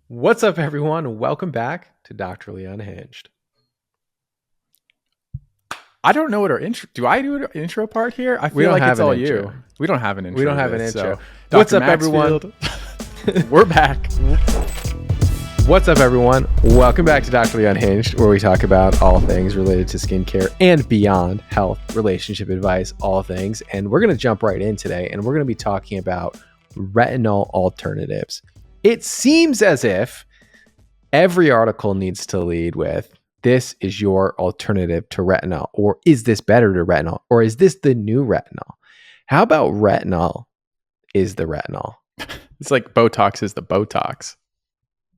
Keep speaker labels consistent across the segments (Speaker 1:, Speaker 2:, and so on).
Speaker 1: What's up, everyone? Welcome back to Doctorally Unhinged.
Speaker 2: I don't know what our intro. Do I do an intro part here? I
Speaker 1: We
Speaker 2: feel
Speaker 1: don't
Speaker 2: like
Speaker 1: have
Speaker 2: it's
Speaker 1: an
Speaker 2: all
Speaker 1: intro.
Speaker 2: you. We don't have an intro.
Speaker 1: We don't have
Speaker 2: to
Speaker 1: an
Speaker 2: this,
Speaker 1: intro.
Speaker 2: So,
Speaker 1: What's
Speaker 2: Dr.
Speaker 1: up, everyone?
Speaker 2: Maxfield, We're back.
Speaker 1: What's up, everyone? Welcome back to Doctorally Unhinged, where we talk about all things related to skincare and beyond, health, relationship advice, all things. And we're going to jump right in today, and we're going to be talking about retinol alternatives. It seems as if every article needs to lead with, this is your alternative to retinol, or is this better to retinol, or is this the new retinol? How about retinol is the retinol?
Speaker 2: It's like Botox is the Botox.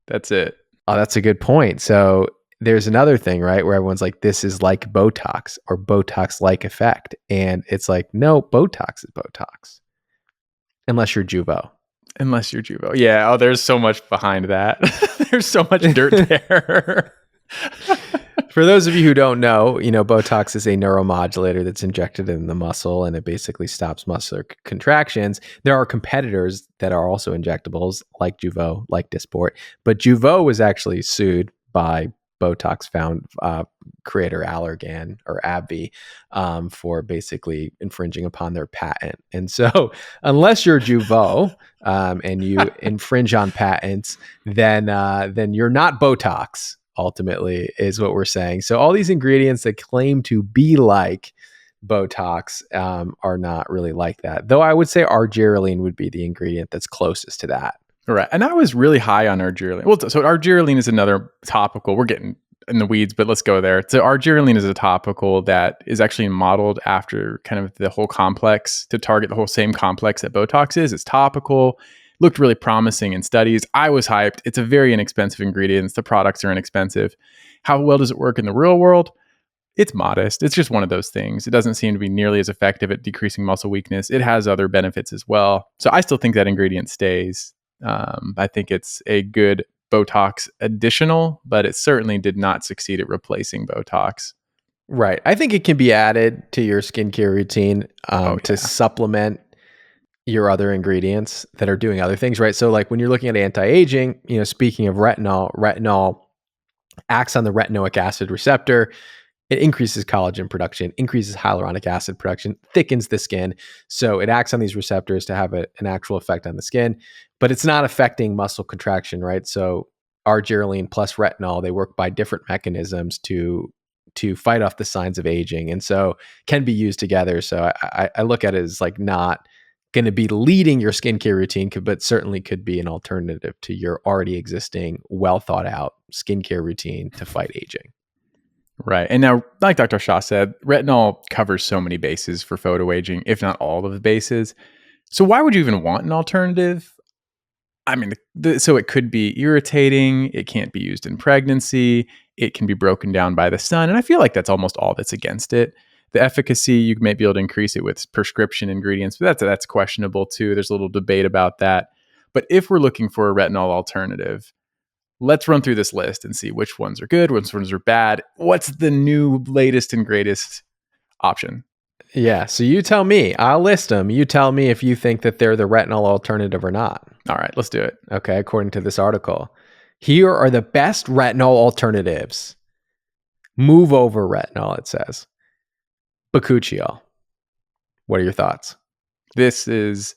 Speaker 2: That's it.
Speaker 1: Oh, that's a good point. So there's another thing, right, where everyone's like, this is like Botox or Botox-like effect. And it's like, no, Botox is Botox. Unless you're Jeuveau.
Speaker 2: Unless you're Jeuveau. Yeah. Oh, there's so much behind that. There's so much dirt there.
Speaker 1: For those of you who don't know, Botox is a neuromodulator that's injected in the muscle, and it basically stops muscular contractions. There are competitors that are also injectables, like Jeuveau, like Dysport, but Jeuveau was actually sued by Botox creator Allergan or AbbVie for basically infringing upon their patent. And so, unless you're Jeuveau and you infringe on patents, then you're not Botox. Ultimately is what we're saying. So all these ingredients that claim to be like Botox are not really like that. Though I would say argireline would be the ingredient that's closest to that.
Speaker 2: Right. And I was really high on argireline. Well, so argireline is another topical. We're getting in the weeds, but let's go there. So argireline is a topical that is actually modeled after kind of the whole complex to target the whole same complex that Botox is. It's topical. Looked really promising in studies. I was hyped. It's a very inexpensive ingredient. The products are inexpensive. How well does it work in the real world? It's modest. It's just one of those things. It doesn't seem to be nearly as effective at decreasing muscle weakness. It has other benefits as well. So I still think that ingredient stays. I think it's a good Botox additional, but it certainly did not succeed at replacing Botox.
Speaker 1: Right. I think it can be added to your skincare routine to supplement your other ingredients that are doing other things, right? So like when you're looking at anti-aging, speaking of retinol acts on the retinoic acid receptor. It increases collagen production, increases hyaluronic acid production, thickens the skin. So it acts on these receptors to have an actual effect on the skin, but it's not affecting muscle contraction, right? So argireline plus retinol, they work by different mechanisms to fight off the signs of aging, and so can be used together. So I look at it as like not going to be leading your skincare routine, but certainly could be an alternative to your already existing, well thought out skincare routine to fight aging.
Speaker 2: Right. And now, like Dr. Shah said, retinol covers so many bases for photo aging, if not all of the bases. So why would you even want an alternative? I mean, so it could be irritating. It can't be used in pregnancy. It can be broken down by the sun. And I feel like that's almost all that's against it. The efficacy, you may be able to increase it with prescription ingredients, but that's questionable too. There's a little debate about that. But if we're looking for a retinol alternative, let's run through this list and see which ones are good, which ones are bad. What's the new, latest, and greatest option?
Speaker 1: Yeah, so you tell me. I'll list them. You tell me if you think that they're the retinol alternative or not.
Speaker 2: All right, let's do it.
Speaker 1: Okay, according to this article. Here are the best retinol alternatives. Move over retinol, it says. Bakuchiol. What are your thoughts?
Speaker 2: This is...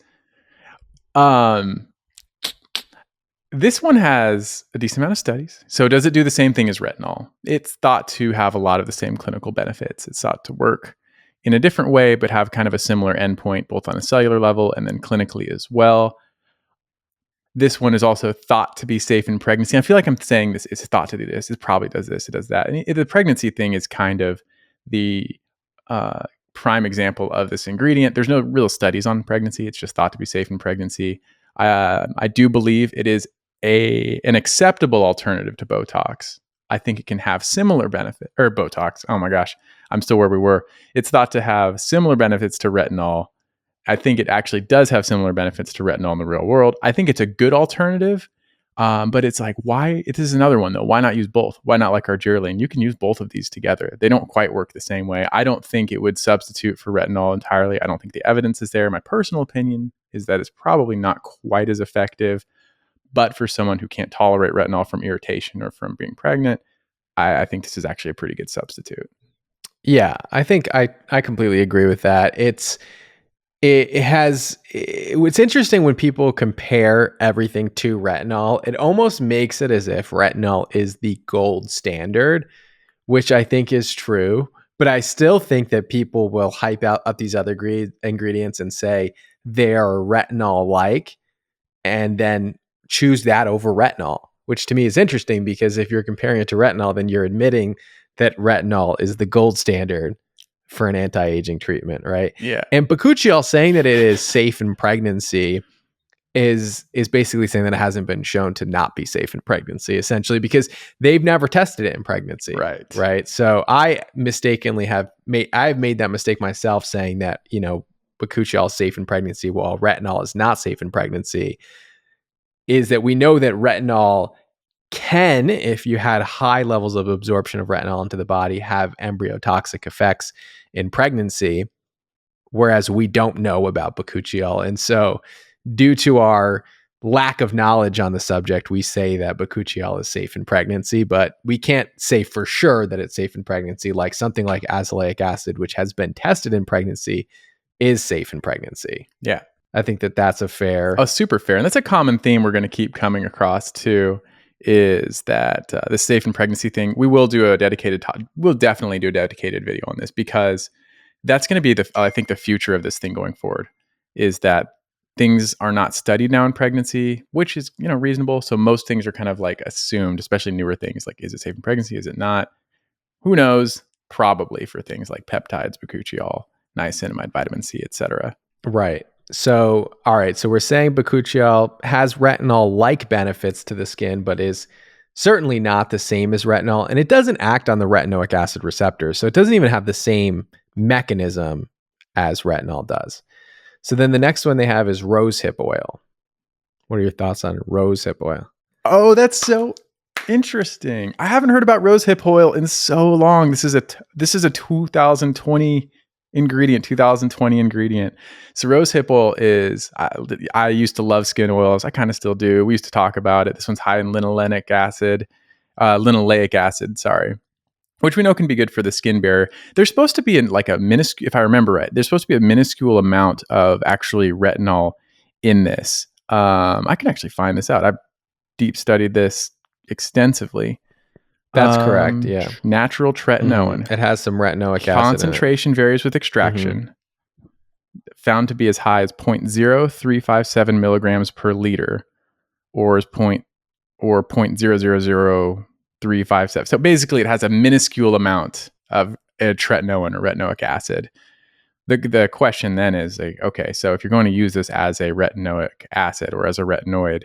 Speaker 2: This one has a decent amount of studies. So does it do the same thing as retinol? It's thought to have a lot of the same clinical benefits. It's thought to work in a different way, but have kind of a similar endpoint, both on a cellular level and then clinically as well. This one is also thought to be safe in pregnancy. I feel like I'm saying this, it's thought to do this. It probably does this, it does that. And the pregnancy thing is kind of the prime example of this ingredient. There's no real studies on pregnancy. It's just thought to be safe in pregnancy. I do believe it is an acceptable alternative to Botox. I think it can have similar benefit, or Botox. Oh my gosh, I'm still where we were. It's thought to have similar benefits to retinol. I think it actually does have similar benefits to retinol in the real world. I think it's a good alternative, but it's like, why? This is another one though. Why not use both? Why not like argireline? You can use both of these together. They don't quite work the same way. I don't think it would substitute for retinol entirely. I don't think the evidence is there. My personal opinion is that it's probably not quite as effective. But for someone who can't tolerate retinol from irritation or from being pregnant, I think this is actually a pretty good substitute.
Speaker 1: Yeah, I think I completely agree with that. It's interesting when people compare everything to retinol. It almost makes it as if retinol is the gold standard, which I think is true. But I still think that people will hype up these other ingredients and say they are retinol like, and then choose that over retinol, which to me is interesting because if you're comparing it to retinol, then you're admitting that retinol is the gold standard for an anti-aging treatment, right?
Speaker 2: Yeah.
Speaker 1: And Bakuchiol saying that it is safe in pregnancy is basically saying that it hasn't been shown to not be safe in pregnancy, essentially, because they've never tested it in pregnancy. Right. So I've made that mistake myself, saying that, Bakuchiol is safe in pregnancy while retinol is not safe in pregnancy. Is that we know that retinol can, if you had high levels of absorption of retinol into the body, have embryotoxic effects in pregnancy, whereas we don't know about Bakuchiol. And so due to our lack of knowledge on the subject, we say that Bakuchiol is safe in pregnancy, but we can't say for sure that it's safe in pregnancy. Like something like azelaic acid, which has been tested in pregnancy, is safe in pregnancy.
Speaker 2: Yeah.
Speaker 1: I think that that's
Speaker 2: super fair. And that's a common theme we're going to keep coming across too, is that the safe in pregnancy thing. We'll definitely do a dedicated video on this, because that's going to be I think the future of this thing going forward, is that things are not studied now in pregnancy, which is, reasonable. So most things are kind of like assumed, especially newer things like, is it safe in pregnancy? Is it not? Who knows? Probably for things like peptides, Bakuchiol, niacinamide, vitamin C, etc.
Speaker 1: Right. So, all right. So we're saying Bakuchiol has retinol-like benefits to the skin, but is certainly not the same as retinol. And it doesn't act on the retinoic acid receptors. So it doesn't even have the same mechanism as retinol does. So then the next one they have is rosehip oil. What are your thoughts on rosehip oil?
Speaker 2: Oh, that's so interesting. I haven't heard about rosehip oil in so long. This is a 2020 ingredient. So rosehip oil is, I used to love skin oils. I kind of still do. We used to talk about it. This one's high in linoleic acid, which we know can be good for the skin barrier. There's supposed to be if I remember right, there's supposed to be a minuscule amount of actually retinol in this. I can actually find this out. I've deep studied this extensively.
Speaker 1: That's correct. Yeah.
Speaker 2: Natural tretinoin.
Speaker 1: It has some retinoic acid.
Speaker 2: Concentration varies with extraction. Found to be as high as 0.0357 milligrams per liter, or 0.000357. So basically, it has a minuscule amount of tretinoin or retinoic acid. The question then is, okay, so if you're going to use this as a retinoic acid or as a retinoid,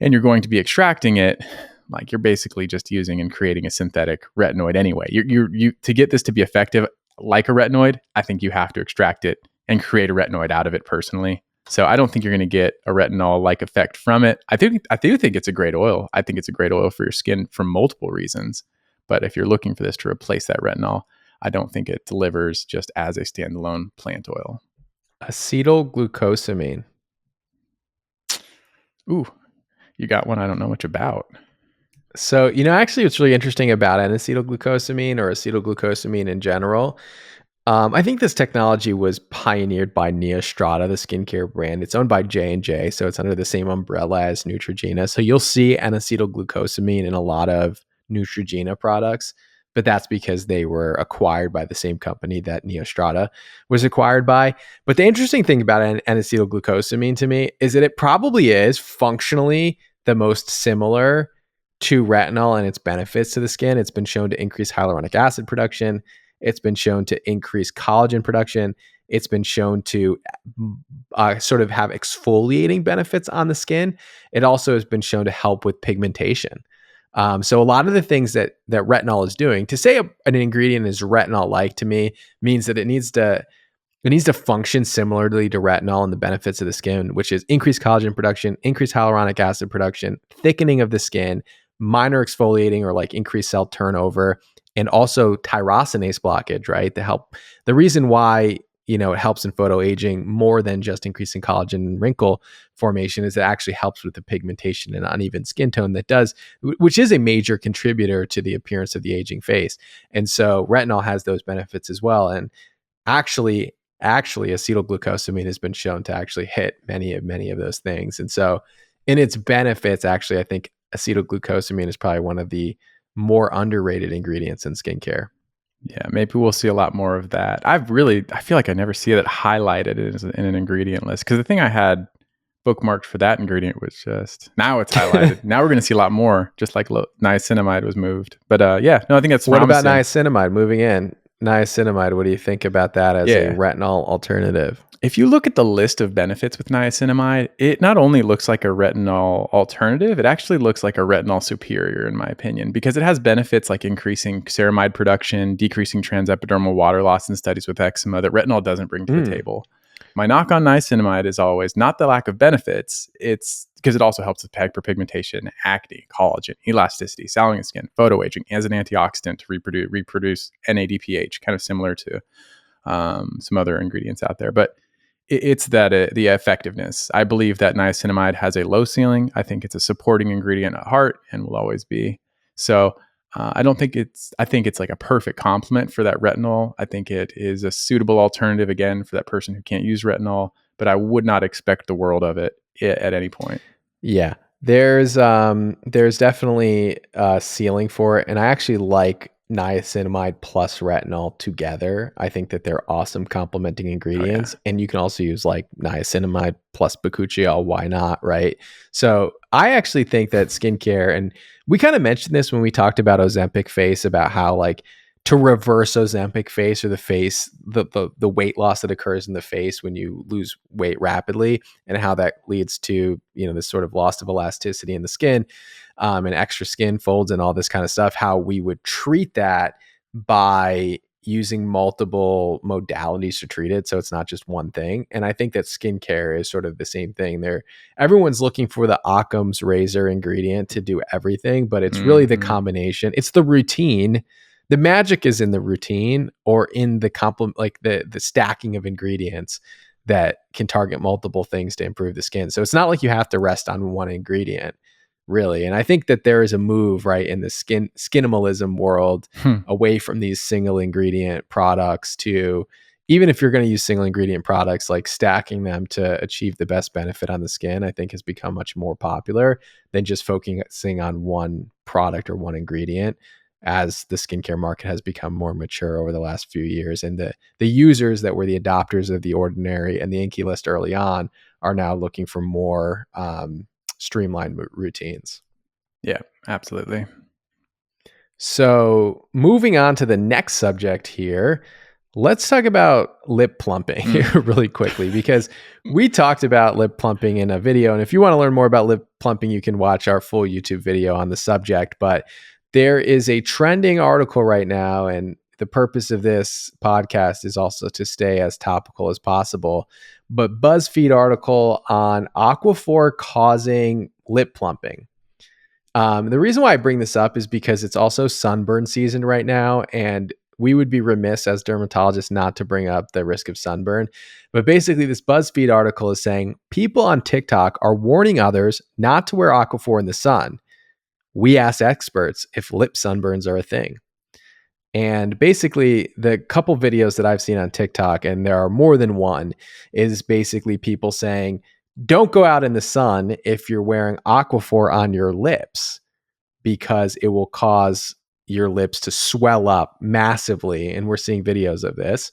Speaker 2: and you're going to be extracting it, like you're basically just using and creating a synthetic retinoid anyway. You to get this to be effective like a retinoid, I think you have to extract it and create a retinoid out of it personally. So I don't think you're going to get a retinol-like effect from it. I do think it's a great oil. I think it's a great oil for your skin for multiple reasons. But if you're looking for this to replace that retinol, I don't think it delivers just as a standalone plant oil.
Speaker 1: Acetylglucosamine.
Speaker 2: Ooh, you got one I don't know much about.
Speaker 1: So, actually what's really interesting about N-acetylglucosamine or acetylglucosamine in general, I think this technology was pioneered by Neostrata, the skincare brand. It's owned by J&J, so it's under the same umbrella as Neutrogena. So you'll see N-acetylglucosamine in a lot of Neutrogena products, but that's because they were acquired by the same company that Neostrata was acquired by. But the interesting thing about N-acetylglucosamine to me is that it probably is functionally the most similar to retinol and its benefits to the skin. It's been shown to increase hyaluronic acid production. It's been shown to increase collagen production. It's been shown to sort of have exfoliating benefits on the skin. It also has been shown to help with pigmentation. So a lot of the things that retinol is doing, to say an ingredient is retinol-like to me means that it needs to function similarly to retinol and the benefits of the skin, which is increased collagen production, increased hyaluronic acid production, thickening of the skin, minor exfoliating or like increased cell turnover, and also tyrosinase blockage, right? The reason why, it helps in photo aging more than just increasing collagen and wrinkle formation, is it actually helps with the pigmentation and uneven skin tone which is a major contributor to the appearance of the aging face. And so retinol has those benefits as well. And actually acetylglucosamine has been shown to actually hit many of those things. And so in its benefits, actually, I think acetylglucosamine is probably one of the more underrated ingredients in skincare.
Speaker 2: Yeah, maybe we'll see a lot more of that. I feel like I never see that highlighted in an ingredient list, because the thing I had bookmarked for that ingredient was just, now it's highlighted. Now we're going to see a lot more, just like niacinamide was moved. But I think that's
Speaker 1: What
Speaker 2: promising.
Speaker 1: about niacinamide? Moving in, niacinamide, what do you think about that as a retinol alternative?
Speaker 2: If you look at the list of benefits with niacinamide, it not only looks like a retinol alternative, it actually looks like a retinol superior, in my opinion, because it has benefits like increasing ceramide production, decreasing transepidermal water loss in studies with eczema that retinol doesn't bring to the table. My knock on niacinamide is always not the lack of benefits, it's because it also helps with hyperpigmentation, acne, collagen, elasticity, salloning of skin, photo aging, as an antioxidant to reproduce NADPH, kind of similar to some other ingredients out there. But it's that the effectiveness. I believe that niacinamide has a low ceiling. I think it's a supporting ingredient at heart and will always be. So I think it's like a perfect complement for that retinol. I think it is a suitable alternative, again, for that person who can't use retinol, but I would not expect the world of it at any point.
Speaker 1: Yeah, there's definitely a ceiling for it. And I actually like niacinamide plus retinol together. I think that they're awesome complementing ingredients. And you can also use like niacinamide plus Bakuchiol. Why not? Right. So I actually think that skincare, and we kind of mentioned this when we talked about Ozempic face, about how like to reverse Ozempic face, or the weight loss that occurs in the face when you lose weight rapidly, and how that leads to, this sort of loss of elasticity in the skin, and extra skin folds and all this kind of stuff, how we would treat that by using multiple modalities to treat it. So it's not just one thing. And I think that skincare is sort of the same thing. Everyone's looking for the Occam's razor ingredient to do everything, but it's really the combination. It's the routine. The magic is in the routine, or in the complement, like the stacking of ingredients that can target multiple things to improve the skin. So it's not like you have to rest on one ingredient, really. And I think that there is a move, right, in the skinimalism world, away from these single ingredient products to, even if you're going to use single ingredient products, like stacking them to achieve the best benefit on the skin, I think has become much more popular than just focusing on one product or one ingredient, as the skincare market has become more mature over the last few years. And the users that were the adopters of The Ordinary and the Inkey List early on are now looking for more streamlined routines.
Speaker 2: Yeah, absolutely.
Speaker 1: So moving on to the next subject here, let's talk about lip plumping really quickly, because we talked about lip plumping in a video. And if you want to learn more about lip plumping, you can watch our full YouTube video on the subject. But there is a trending article right now, and the purpose of this podcast is also to stay as topical as possible. But BuzzFeed article on Aquaphor causing lip plumping. The reason why I bring this up is because it's also sunburn season right now, and we would be remiss as dermatologists not to bring up the risk of sunburn. But basically, this BuzzFeed article is saying people on TikTok are warning others not to wear Aquaphor in the sun. We asked experts if lip sunburns are a thing. And basically, the couple videos that I've seen on TikTok, and there are more than one, is basically people saying, don't go out in the sun if you're wearing Aquaphor on your lips, because it will cause your lips to swell up massively. And we're seeing videos of this,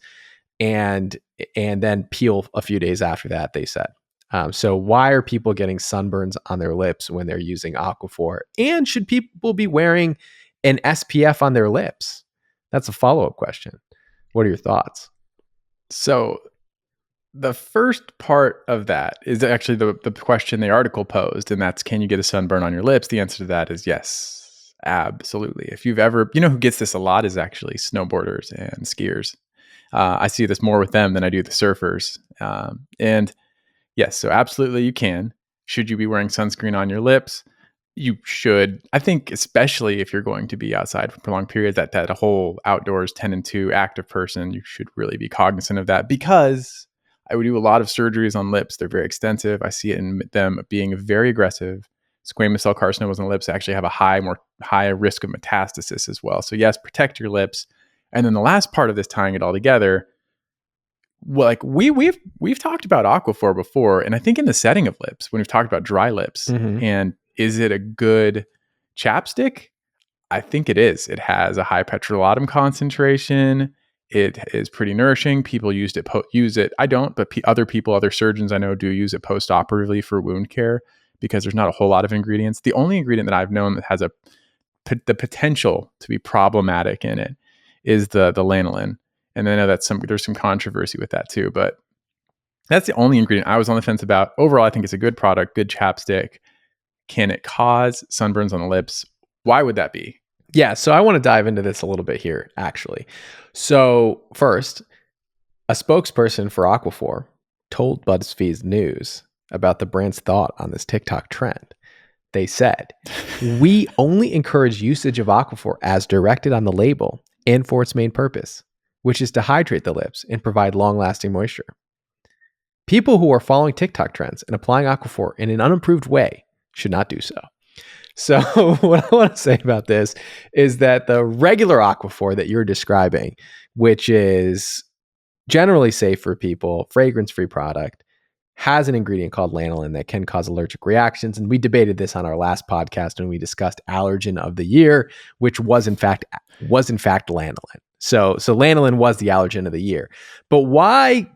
Speaker 1: and then peel a few days after that, they said. So why are people getting sunburns on their lips when they're using Aquaphor? And should people be wearing an SPF on their lips? That's a follow-up question. What are your thoughts?
Speaker 2: So the first part of that is actually the question the article posed, and that's, can you get a sunburn on your lips? The answer to that is yes, absolutely. If you've ever, who gets this a lot is actually snowboarders and skiers. I see this more with them than I do the surfers. And yes, so absolutely you can. Should you be wearing sunscreen on your lips? you should, I think, especially if you're going to be outside for prolonged periods, that whole outdoors 10 and 2 active person, you should really be cognizant of that, because I would do a lot of surgeries on lips. They're very extensive. I see it in them being very aggressive. Squamous cell carcinomas on the lips actually have a high risk of metastasis as well. So yes, protect your lips. And then the last part of this, tying it all together, well, like we've talked about Aquaphor before, and I think in the setting of lips, when we've talked about dry lips, and is it a good chapstick? I think it is. It has a high petrolatum concentration. It is pretty nourishing. People use it. I don't, but other surgeons I know do use it post-operatively for wound care, because there's not a whole lot of ingredients. The only ingredient that I've known that has the potential to be problematic in it is the lanolin. And I know there's some controversy with that too, but that's the only ingredient I was on the fence about. Overall, I think it's a good product, good chapstick. Can it cause sunburns on the lips? Why would that be?
Speaker 1: Yeah, so I want to dive into this a little bit here, actually. So first, a spokesperson for Aquaphor told BuzzFeed News about the brand's thought on this TikTok trend. They said, "We only encourage usage of Aquaphor as directed on the label and for its main purpose, which is to hydrate the lips and provide long-lasting moisture. People who are following TikTok trends and applying Aquaphor in an unapproved way should not do so." So what I want to say about this is that the regular Aquaphor that you're describing, which is generally safe for people, fragrance-free product, has an ingredient called lanolin that can cause allergic reactions. And we debated this on our last podcast when we discussed allergen of the year, which was in fact lanolin. So lanolin was the allergen of the year. But why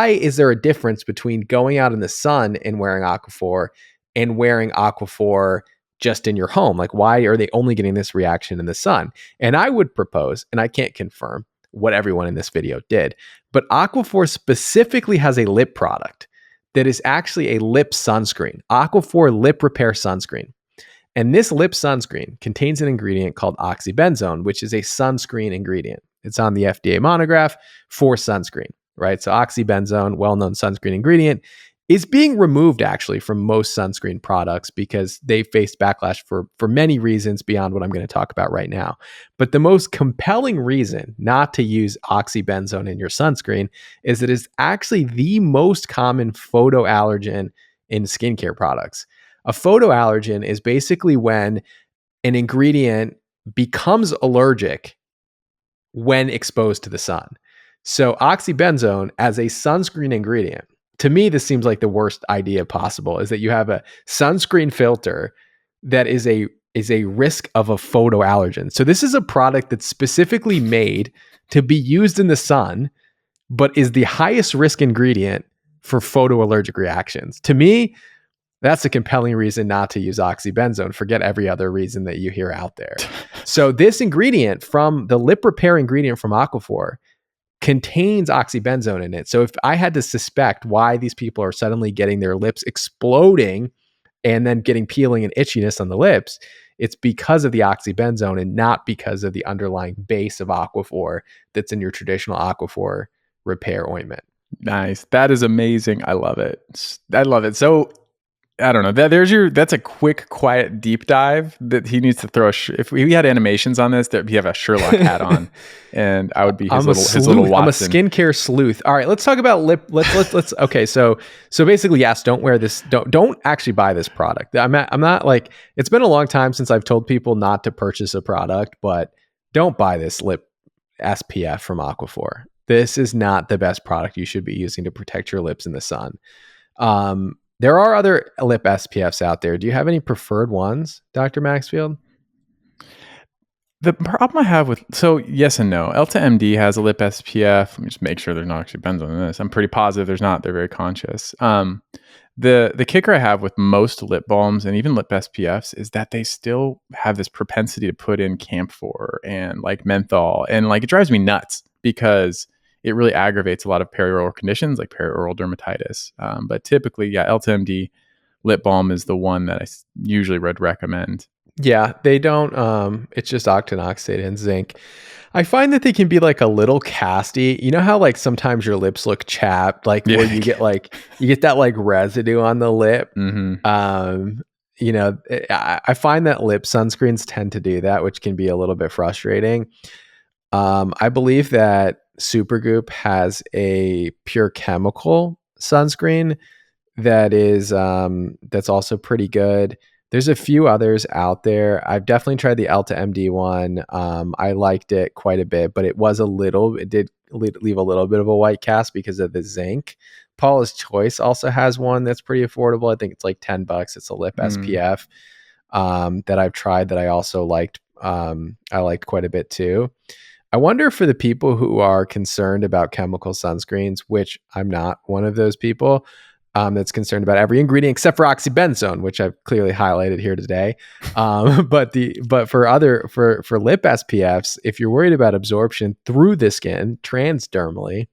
Speaker 1: is there a difference between going out in the sun and wearing Aquaphor and wearing Aquaphor just in your home? Like, why are they only getting this reaction in the sun? And I would propose, and I can't confirm what everyone in this video did, but Aquaphor specifically has a lip product that is actually a lip sunscreen, Aquaphor Lip Repair Sunscreen. And this lip sunscreen contains an ingredient called oxybenzone, which is a sunscreen ingredient. It's on the FDA monograph for sunscreen, right? So oxybenzone, well-known sunscreen ingredient, is being removed actually from most sunscreen products because they faced backlash for many reasons beyond what I'm going to talk about right now. But the most compelling reason not to use oxybenzone in your sunscreen is that it's actually the most common photoallergen in skincare products. A photoallergen is basically when an ingredient becomes allergic when exposed to the sun. So oxybenzone as a sunscreen ingredient, to me, this seems like the worst idea possible, is that you have a sunscreen filter that is a risk of a photoallergen. So this is a product that's specifically made to be used in the sun, but is the highest risk ingredient for photoallergic reactions. To me, that's a compelling reason not to use oxybenzone. Forget every other reason that you hear out there. So this ingredient from the lip repair ingredient from Aquaphor contains oxybenzone in it. So if I had to suspect why these people are suddenly getting their lips exploding and then getting peeling and itchiness on the lips, it's because of the oxybenzone and not because of the underlying base of Aquaphor that's in your traditional Aquaphor repair ointment.
Speaker 2: Nice. That is amazing. I love it. So I don't know. That's a quick, quiet deep dive that he needs to throw. If we had animations on this, he'd have a Sherlock hat on, and I would be his little Watson.
Speaker 1: I'm a skincare sleuth. All right, let's talk about lip. Let's. Okay, so basically, yes, don't wear this. Don't actually buy this product. I'm not like, it's been a long time since I've told people not to purchase a product, but don't buy this lip SPF from Aquaphor. This is not the best product you should be using to protect your lips in the sun. There are other lip SPFs out there. Do you have any preferred ones, Dr. Maxfield?
Speaker 2: The problem I have yes and no. EltaMD has a lip SPF. Let me just make sure there's not actually benzone in this. I'm pretty positive there's not. They're very conscious. The kicker I have with most lip balms and even lip SPFs is that they still have this propensity to put in camphor and like menthol, and like it drives me nuts because it really aggravates a lot of perioral conditions like perioral dermatitis. But typically, EltaMD lip balm is the one that I usually would recommend.
Speaker 1: Yeah, they don't. It's just octinoxate and zinc. I find that they can be like a little casty. You know how like sometimes your lips look chapped, like where you get that like residue on the lip.
Speaker 2: Mm-hmm.
Speaker 1: I find that lip sunscreens tend to do that, which can be a little bit frustrating. I believe that Supergoop has a pure chemical sunscreen that's also pretty good. There's a few others out there. I've definitely tried the Elta MD one. I liked it quite a bit, but it did leave a little bit of a white cast because of the zinc. Paula's Choice also has one that's pretty affordable. I think it's like $10. It's a lip SPF that I've tried that I also liked. I liked quite a bit too. I wonder for the people who are concerned about chemical sunscreens, which I'm not one of those people, that's concerned about every ingredient except for oxybenzone, which I've clearly highlighted here today. But for lip SPFs, if you're worried about absorption through the skin transdermally,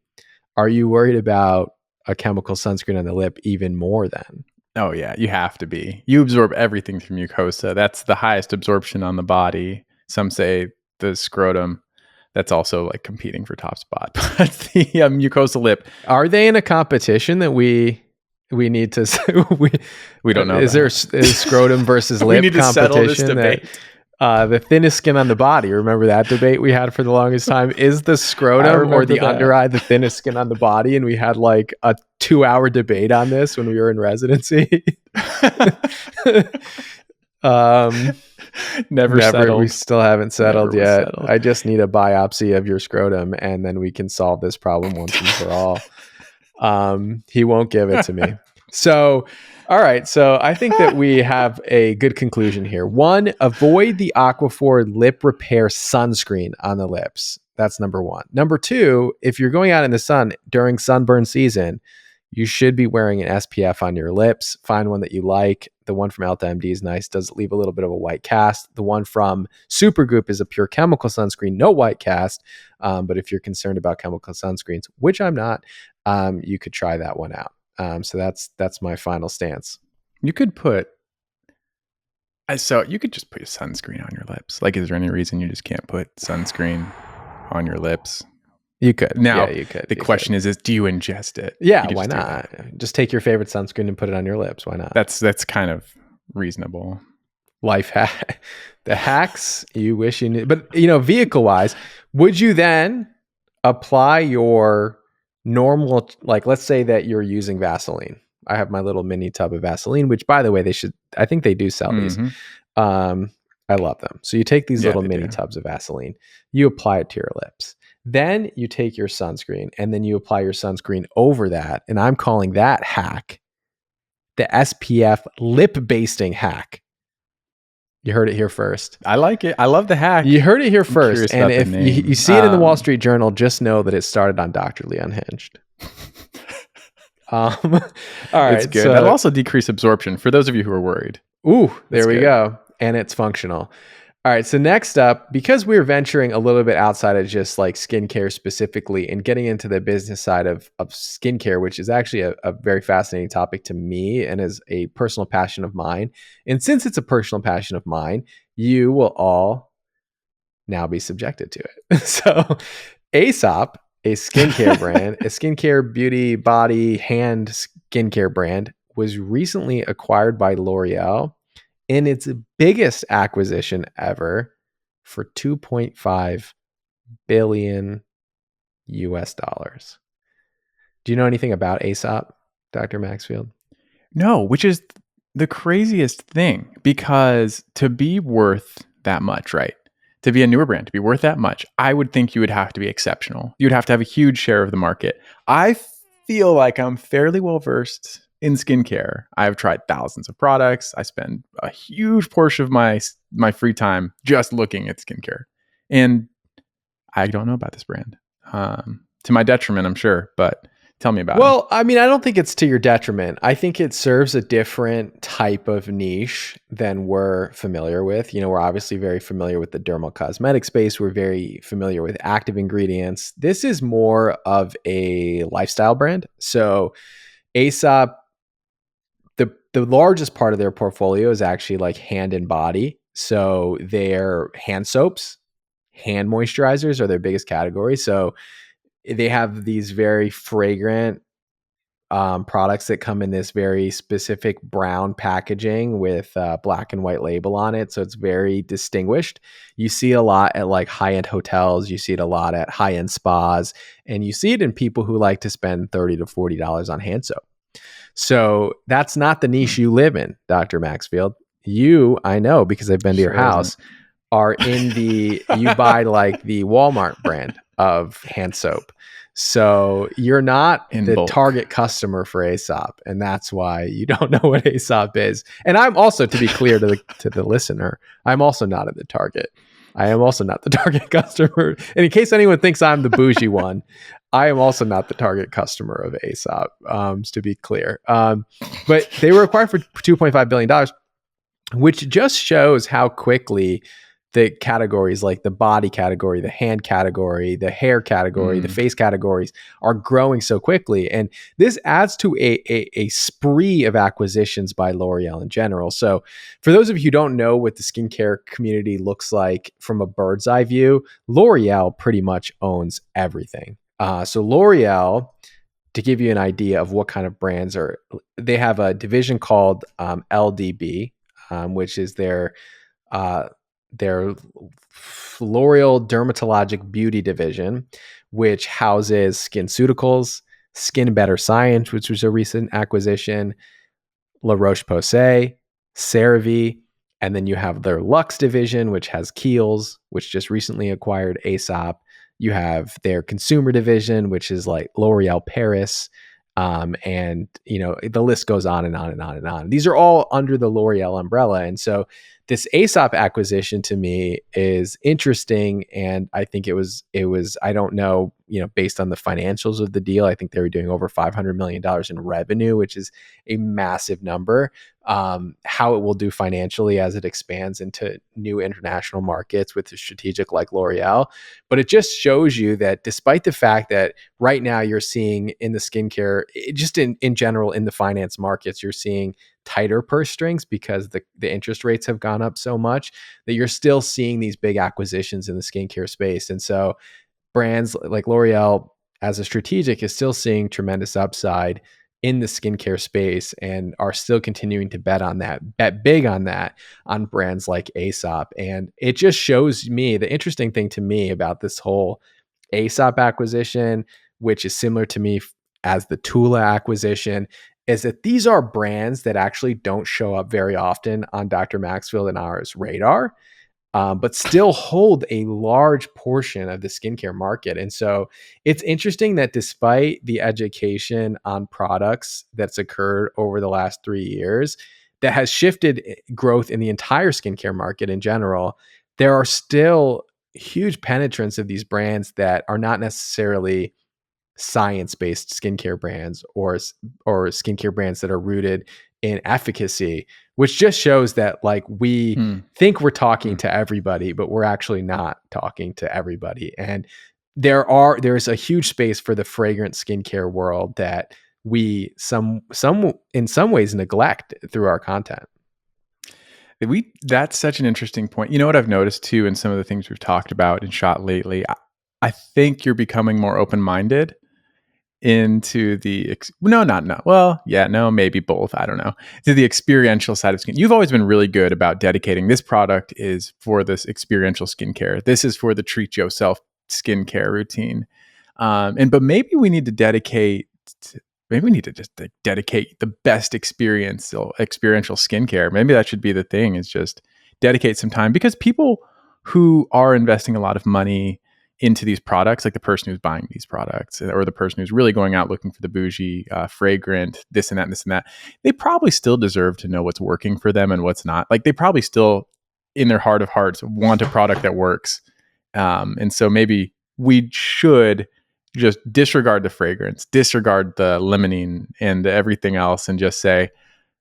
Speaker 1: are you worried about a chemical sunscreen on the lip even more then?
Speaker 2: Oh yeah, you have to be. You absorb everything through mucosa. That's the highest absorption on the body. Some say the scrotum. That's also like competing for top spot. But the mucosa lip.
Speaker 1: Are they in a competition that we need to?
Speaker 2: we don't know.
Speaker 1: Is there scrotum versus lip
Speaker 2: we need to
Speaker 1: competition?
Speaker 2: Settle this debate.
Speaker 1: The thinnest skin on the body. Remember that debate we had for the longest time? Is the scrotum or the under eye the thinnest skin on the body? And we had like a 2-hour debate on this when we were in residency. Never settled. We still haven't settled yet. I just need a biopsy of your scrotum and then we can solve this problem once and for all. He won't give it to me. So, all right. So I think that we have a good conclusion here. 1, avoid the Aquaphor lip repair sunscreen on the lips. That's number 1. Number 2, if you're going out in the sun during sunburn season, you should be wearing an SPF on your lips. Find one that you like. The one from Elta MD is nice. Does leave a little bit of a white cast. The one from Supergoop is a pure chemical sunscreen, no white cast. But if you're concerned about chemical sunscreens, which I'm not, you could try that one out. So that's my final stance.
Speaker 2: You could just put a sunscreen on your lips. Like, is there any reason you just can't put sunscreen on your lips?
Speaker 1: You could.
Speaker 2: Now,
Speaker 1: you could.
Speaker 2: The question is do you ingest it?
Speaker 1: Yeah, why not? Just take your favorite sunscreen and put it on your lips. Why not?
Speaker 2: That's kind of reasonable.
Speaker 1: Life hack. The hacks you wish you knew. But, vehicle-wise, would you then apply your normal, like, let's say that you're using Vaseline. I have my little mini tub of Vaseline, which, by the way, I think they do sell these. I love them. So you take these little mini tubs of Vaseline, you apply it to your lips. Then you take your sunscreen and then you apply your sunscreen over that. And I'm calling that hack the SPF lip basting hack. You heard it here first.
Speaker 2: I like it. I love the hack.
Speaker 1: You heard it here first. And if you see it in the Wall Street Journal, just know that it started on Dr. Lee Unhinged. All right.
Speaker 2: It's good. That'll also decrease absorption for those of you who are worried.
Speaker 1: Ooh, there we go. And it's functional. All right. So next up, because we're venturing a little bit outside of just like skincare specifically and getting into the business side of skincare, which is actually a very fascinating topic to me and is a personal passion of mine. And since it's a personal passion of mine, you will all now be subjected to it. So Aesop, a skincare brand, a skincare, beauty, body, hand skincare brand, was recently acquired by L'Oreal in its biggest acquisition ever for $2.5 billion US. Do you know anything about Aesop, Dr. Maxfield?
Speaker 2: No, which is the craziest thing, because to be worth that much, right? To be a newer brand, to be worth that much, I would think you would have to be exceptional. You'd have to have a huge share of the market. I feel like I'm fairly well versed in skincare. I've tried thousands of products. I spend a huge portion of my free time just looking at skincare. And I don't know about this brand. To my detriment, I'm sure, but tell me about it.
Speaker 1: Well, I mean, I don't think it's to your detriment. I think it serves a different type of niche than we're familiar with. We're obviously very familiar with the dermal cosmetic space. We're very familiar with active ingredients. This is more of a lifestyle brand. So Aesop, the largest part of their portfolio is actually like hand and body. So their hand soaps, hand moisturizers are their biggest category. So they have these very fragrant products that come in this very specific brown packaging with black and white label on it. So it's very distinguished. You see it a lot at like high-end hotels. You see it a lot at high-end spas. And you see it in people who like to spend $30 to $40 on hand soap. So that's not the niche you live in, Dr. Maxfield. You, I know because I've been to your house, are in you buy like the Walmart brand of hand soap. So you're not in the bulk target customer for Aesop, and that's why you don't know what Aesop is. And I'm also, to be clear to the listener, I'm also not at the target. I am also not the target customer. And in case anyone thinks I'm the bougie one, I am also not the target customer of Aesop, to be clear. But they were acquired for $2.5 billion, which just shows how quickly the categories like the body category, the hand category, the hair category, the face categories are growing so quickly. And this adds to a spree of acquisitions by L'Oreal in general. So for those of you who don't know what the skincare community looks like from a bird's eye view, L'Oreal pretty much owns everything. So L'Oreal, to give you an idea of what kind of brands they have a division called LDB, which is their L'Oreal Dermatologic Beauty Division, which houses SkinCeuticals, Skin Better Science, which was a recent acquisition, La Roche-Posay, CeraVe, and then you have their Luxe Division, which has Kiehl's, which just recently acquired Aesop. You have their consumer division, which is like L'Oreal Paris, and the list goes on and on and on and on. These are all under the L'Oreal umbrella, and so this Aesop acquisition to me is interesting, and I think it was I don't know, based on the financials of the deal, I think they were doing over $500 million in revenue, which is a massive number. How it will do financially as it expands into new international markets with a strategic like L'Oreal. But it just shows you that despite the fact that right now you're seeing in the skincare, just in general in the finance markets, you're seeing tighter purse strings because the interest rates have gone up so much, that you're still seeing these big acquisitions in the skincare space. And so brands like L'Oreal as a strategic is still seeing tremendous upside in the skincare space and are still continuing to bet big on that, on brands like Aesop. And it just shows me, the interesting thing to me about this whole Aesop acquisition, which is similar to me as the Tula acquisition, is that these are brands that actually don't show up very often on Dr. Maxfield and ours radar, but still hold a large portion of the skincare market. And so it's interesting that despite the education on products that's occurred over the last 3 years, that has shifted growth in the entire skincare market in general, there are still huge penetrants of these brands that are not necessarily science-based skincare brands or skincare brands that are rooted in efficacy, which just shows that like we think we're talking to everybody, but we're actually not talking to everybody. And there's a huge space for the fragrant skincare world that we in some ways neglect through our content.
Speaker 2: That's such an interesting point. You know what I've noticed too in some of the things we've talked about and shot lately? I think you're becoming more open-minded into maybe both. I don't know. To the experiential side of skin. You've always been really good about dedicating this product is for this experiential skincare. This is for the treat yourself skincare routine. But maybe we need to just dedicate the best experiential skincare. Maybe that should be the thing, is just dedicate some time, because people who are investing a lot of money into these products, like the person who's buying these products or the person who's really going out looking for the bougie, fragrant, this and that, and this and that, they probably still deserve to know what's working for them and what's not. Like they probably still, in their heart of hearts, want a product that works. And so maybe we should just disregard the fragrance, disregard the limonene and everything else, and just say,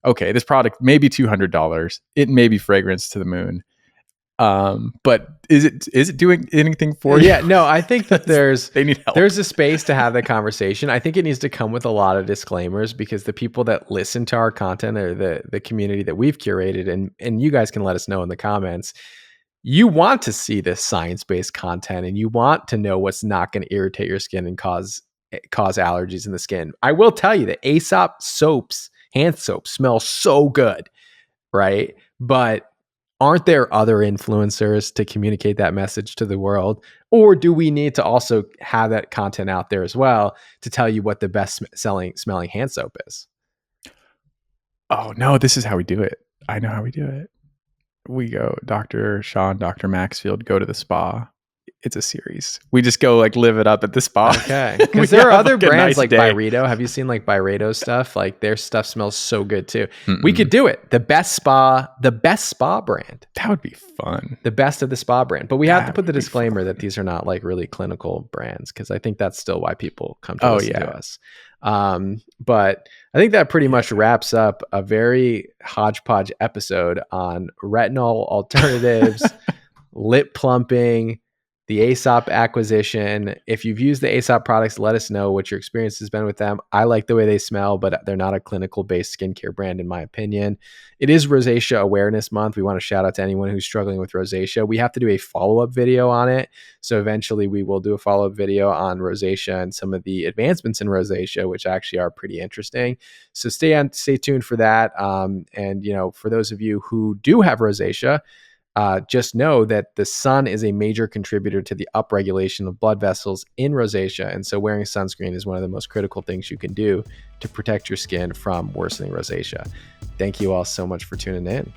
Speaker 2: okay, this product may be $200. It may be fragrance to the moon. But is it doing anything for you?
Speaker 1: Yeah, no, I think that
Speaker 2: they need help.
Speaker 1: There's a space to have that conversation. I think it needs to come with a lot of disclaimers, because the people that listen to our content or the community that we've curated, and you guys can let us know in the comments, you want to see this science-based content and you want to know what's not going to irritate your skin and cause cause allergies in the skin. I will tell you that Aesop soaps, hand soaps, smell so good, right? But aren't there other influencers to communicate that message to the world? Or do we need to also have that content out there as well to tell you what the best smelling hand soap is?
Speaker 2: Oh, no, this is how we do it. I know how we do it. We go, Dr. Sean, Dr. Maxfield, go to the spa. It's a series. We just go like live it up at the spa.
Speaker 1: Okay. Because there are other brands like Byredo. Have you seen like Byredo stuff? Like their stuff smells so good too. We could do it. The best spa brand.
Speaker 2: That would be fun.
Speaker 1: The best of the spa brand. But we have to put the disclaimer that these are not like really clinical brands, because I think that's still why people come to listen to us. But I think that pretty much wraps up a very hodgepodge episode on retinol alternatives, lip plumping, the Aesop acquisition. If you've used the Aesop products, let us know what your experience has been with them. I like the way they smell, but they're not a clinical based skincare brand in my opinion. It is Rosacea Awareness Month. We want to shout out to anyone who's struggling with rosacea. We have to do a follow-up video on it. So eventually we will do a follow-up video on rosacea and some of the advancements in rosacea, which actually are pretty interesting. So stay tuned for that. And for those of you who do have rosacea, just know that the sun is a major contributor to the upregulation of blood vessels in rosacea. And so wearing sunscreen is one of the most critical things you can do to protect your skin from worsening rosacea. Thank you all so much for tuning in.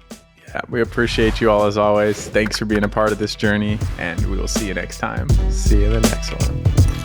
Speaker 2: Yeah, we appreciate you all as always. Thanks for being a part of this journey, and we will see you next time.
Speaker 1: See you in the next one.